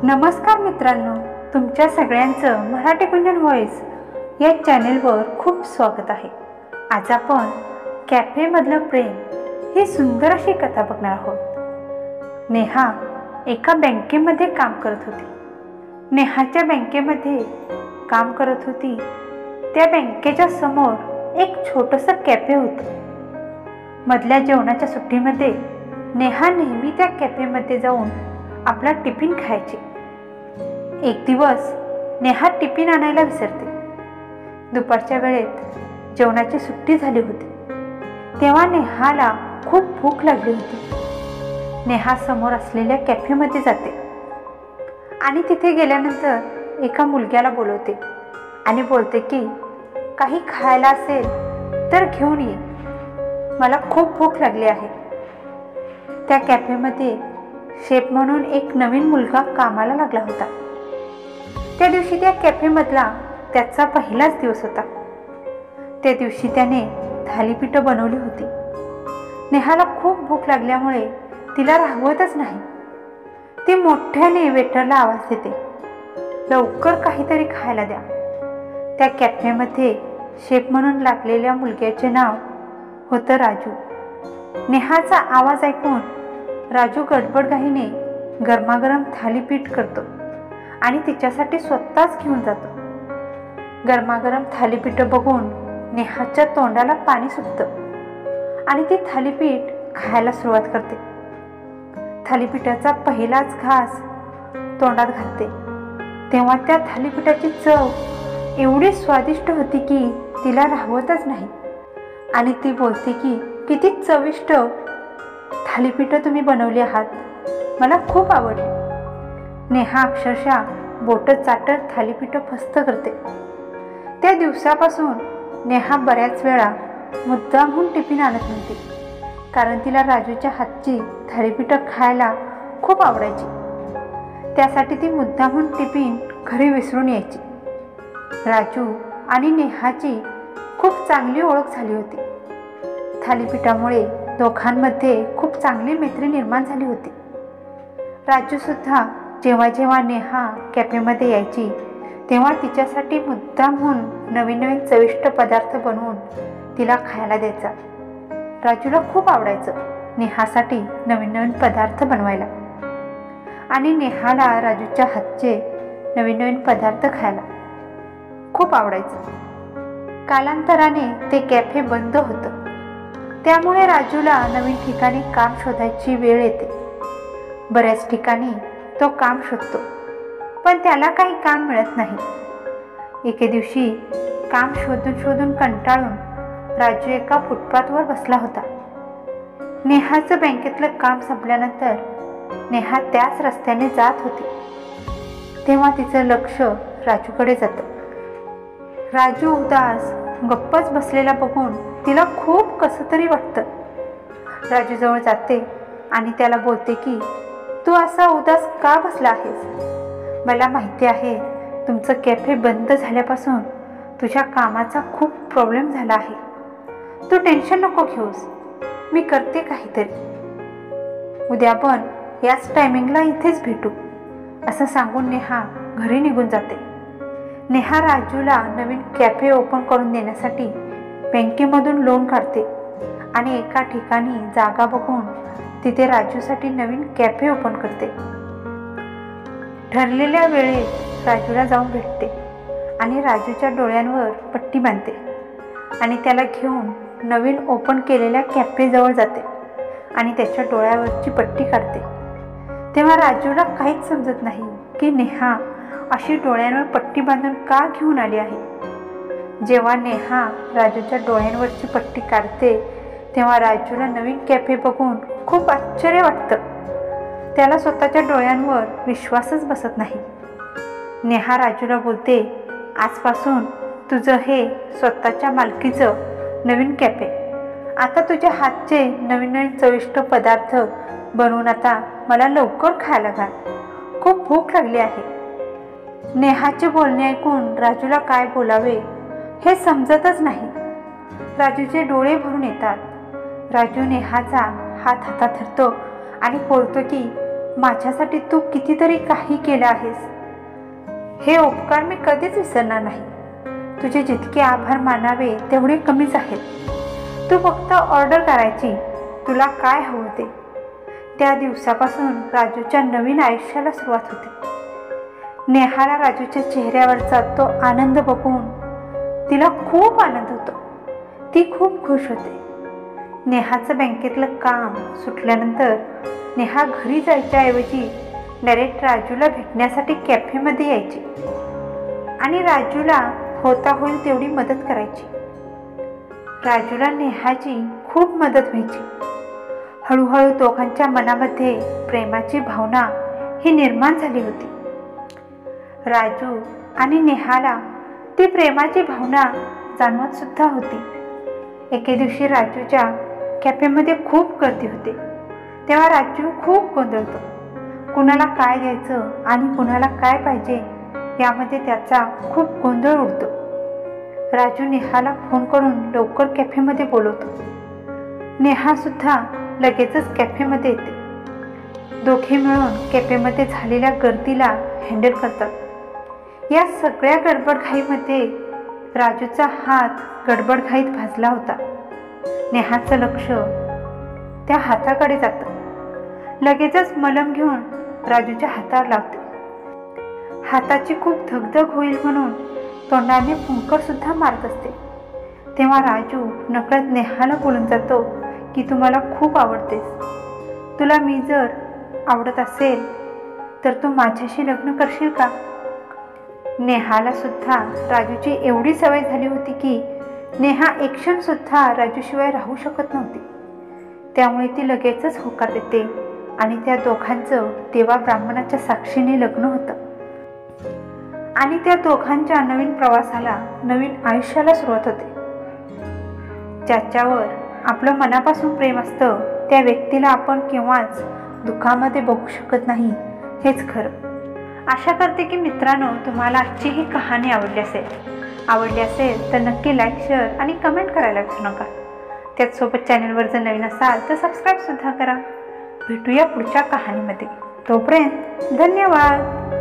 नमस्कार मित्रांनो, तुमच्या सगळ्यांचं मराठी गुंजन व्हॉइस या चॅनेलवर खूप स्वागत आहे। आज आपण कॅफेमधलं प्रेम ही सुंदर अशी कथा बघणार आहोत। नेहा एका बँकेमध्ये काम करत होती। नेहाच्या बँकेमध्ये काम करत होती त्या बँकेच्या समोर एक छोटंसं कॅफे होतं। मधल्या जेवणाच्या सुट्टीमध्ये नेहा नेहमी त्या कॅफेमध्ये जाऊन आपला टिफिन खायची। एक दिवस नेहा टिफिन आणायला विसरते। दुपारच्या वेळेत जेवणाची सुट्टी झाली होती, तेव्हा नेहाला खूप भूक लागली होती। नेहा समोर असलेल्या कॅफेमध्ये जाते आणि तिथे गेल्यानंतर एका मुलग्याला बोलवते आणि बोलते की काही खायला असेल तर घेऊन ये, मला खूप भूक लागली आहे। त्या कॅफेमध्ये शेफ म्हणून एक नवीन मुलगा कामाला लागला होता। त्या दिवशी त्या कॅफेमधला त्याचा पहिलाच दिवस होता। त्या दिवशी त्याने थालीपीठं बनवली होती। नेहाला खूप भूक लागल्यामुळे तिला राहवतच नाही। ती मोठ्याने वेटरला आवाज देते, लवकर काहीतरी खायला द्या। त्या कॅफेमध्ये शेफ म्हणून लागलेल्या मुलग्याचे नाव होतं राजू। नेहाचा आवाज ऐकून राजू गडबडघाईने गरमागरम थालीपीठ करतो आणि तिच्यासाठी स्वतःच घेऊन जातो। गरमागरम थालीपीठ बघून नेहाच्या तोंडाला पाणी सुटतं आणि ती थालीपीठ खायला सुरुवात करते। थालीपीठाचा पहिलाच घास तोंडात घालते तेव्हा त्या थालीपीठाची चव एवढी स्वादिष्ट होती की तिला राहवतच नाही आणि ती बोलते की किती चविष्ट थालीपीठं तुम्ही बनवली आहात, मला खूप आवडली। नेहा अक्षरशः बोटं चाटत थालीपीठं फस्त करते। त्या दिवसापासून नेहा बऱ्याच वेळा मुद्दामहून टिफिन आणत नव्हती, कारण तिला राजूच्या हातची थालीपीठं खायला खूप आवडायची। त्यासाठी ती मुद्दामहून टिफिन घरी विसरून यायची। राजू आणि नेहाची खूप चांगली ओळख झाली होती। थालीपीठामुळे दोघांमध्ये खूप चांगली मैत्री निर्माण झाली होती। राजू सुद्धा जेव्हा जेव्हा नेहा कॅफेमध्ये यायची तेव्हा तिच्यासाठी मुद्दामहून नवीन नवीन चविष्ट पदार्थ बनवून तिला खायला द्यायचा। राजूला खूप आवडायचं नेहासाठी नवीन नवीन पदार्थ बनवायला आणि नेहाला राजूच्या हातचे नवीन नवीन पदार्थ खायला खूप आवडायचं। कालांतराने ते कॅफे बंद होतं, त्यामुळे राजूला नवीन ठिकाणी काम शोधायची वेळ येते। बऱ्याच ठिकाणी तो काम शोधतो, पण त्याला काही काम मिळत नाही। एके दिवशी काम शोधून शोधून कंटाळून राजू एका फुटपाथवर बसला होता। नेहाचं बँकेतलं काम संपल्यानंतर नेहा त्याच रस्त्याने जात होती, तेव्हा तिचं लक्ष राजूकडे जातं। राजू उदास गप्पच बसलेला बघून तिला खूप कसं तरी वाटतं। राजू जवळ जाते आणि त्याला बोलते की तू असा उदास का बसला आहेस? मला माहिती आहे तुमचं कॅफे बंद झाल्यापासून तुझ्या कामाचा खूप प्रॉब्लेम झाला आहे। तू टेन्शन नको घेऊस, मी करते काहीतरी। उद्या पण याच टायमिंगला इथेच भेटू, असं सांगून नेहा घरी निघून जाते। नेहा राजूला नवीन कॅफे ओपन करून देण्यासाठी बँकेमधून लोन काढते आणि एका ठिकाणी जागा बघून तिथे राजूसाठी नवीन कॅफे ओपन करते। ठरलेल्या वेळेत राजूला जाऊन भेटते आणि राजूच्या डोळ्यांवर पट्टी बांधते आणि त्याला घेऊन नवीन ओपन केलेल्या कॅफेजवळ जाते आणि त्याच्या डोळ्यावरची पट्टी काढते। तेव्हा राजूला काहीच समजत नाही की नेहा अशी डोळ्यांवर पट्टी बांधून का घेऊन आली आहे। जेव्हा नेहा राजूच्या डोळ्यांवरची पट्टी काढते तेव्हा राजूला नवीन कॅफे बघून खूप आश्चर्य वाटतं। त्याला स्वतःच्या डोळ्यांवर विश्वासच बसत नाही। नेहा राजूला बोलते, आजपासून तुझं हे स्वतःच्या मालकीचं नवीन कॅफे। आता तुझ्या हातचे नवीन नवीन चविष्ट पदार्थ बनवून आता मला लवकर खायला घाल, खूप भूक लागली आहे। नेहाचे बोलणे ऐकून राजूला काय बोलावे हे समजतच नाही। राजूचे डोळे भरून येतात। राजू नेहाचा हात हातात धरतो आणि बोलतो की माझ्यासाठी तू कितीतरी काही केलं आहेस. हे उपकार मी कधीच विसरणार नाही. तुझे जितके आभार मानावे तेवढे कमीच आहेत. तू फक्त ऑर्डर करायची, तुला काय हवं ते. त्या दिवसापासून राजूच्या नवीन आयुष्याला सुरुवात होते. नेहाला राजूच्या चेहऱ्यावरचा तो आनंद बघून तिला खूप आनंद होतो. ती खूप खुश होते. नेहाचं बँकेतलं काम सुटल्यानंतर नेहा घरी जायच्या ऐवजी डायरेक्ट राजूला भेटण्यासाठी कॅफेमध्ये यायची आणि राजूला होता होईल तेवढी मदत करायची. राजूला नेहाची खूप मदत व्हायची. हळूहळू दोघांच्या मनामध्ये प्रेमाची भावना ही निर्माण झाली होती. राजू आणि नेहाला ती प्रेमाची भावना जाणवत सुद्धा होती. एके दिवशी राजूच्या कॅफेमध्ये खूप गर्दी होते. तेव्हा राजू खूप गोंधळतो. कुणाला काय द्यायचं आणि कुणाला काय पाहिजे यामध्ये त्याचा खूप गोंधळ उडतो. राजू नेहाला फोन करून लवकर कॅफेमध्ये बोलवतो. नेहा सुद्धा लगेचच कॅफेमध्ये येते. दोघे मिळून कॅफेमध्ये झालेल्या गर्दीला हँडल करतात. या सगळ्या गडबडघाईमध्ये राजूचा हात गडबडघाईत भाजला होता. नेहाचं लक्ष त्या हाताकडे जातं. लगेचच मलम घेऊन राजूच्या हातावर लावते. हाताची खूप धगधग होईल म्हणून तोंडाने फुंकर सुद्धा मारत असते. तेव्हा राजू नकळत नेहाला बोलून जातो की तू मला खूप आवडतेस. तुला मी जर आवडत असेल तर तू माझ्याशी लग्न करशील का? नेहाला सुद्धा राजूची एवढी सवय झाली होती की नेहा एक क्षण सुद्धा राजूशिवाय राहू शकत नव्हती. त्यामुळे ती लगेचच होकार देते आणि त्या दोघांचं देवा ब्राह्मणाच्या साक्षीने लग्न होतं. आणि त्या दोघांच्या नवीन प्रवासाला, नवीन आयुष्याला सुरुवात होते. ज्याच्यावर आपलं मनापासून प्रेम असतं त्या व्यक्तीला आपण केव्हाच दुःखामध्ये बघू शकत नाही, हेच खरं. आशा करते की मित्रांनो तुम्हाला आजची ही कहाणी आवडली असेल तर नक्की लाईक, शेअर आणि कमेंट करायला विसरू नका. त्याचसोबत चॅनलवर जर नवीन असाल तर सबस्क्राईब सुद्धा करा. भेटूया पुढच्या कहाणीमध्ये. तोपर्यंत धन्यवाद.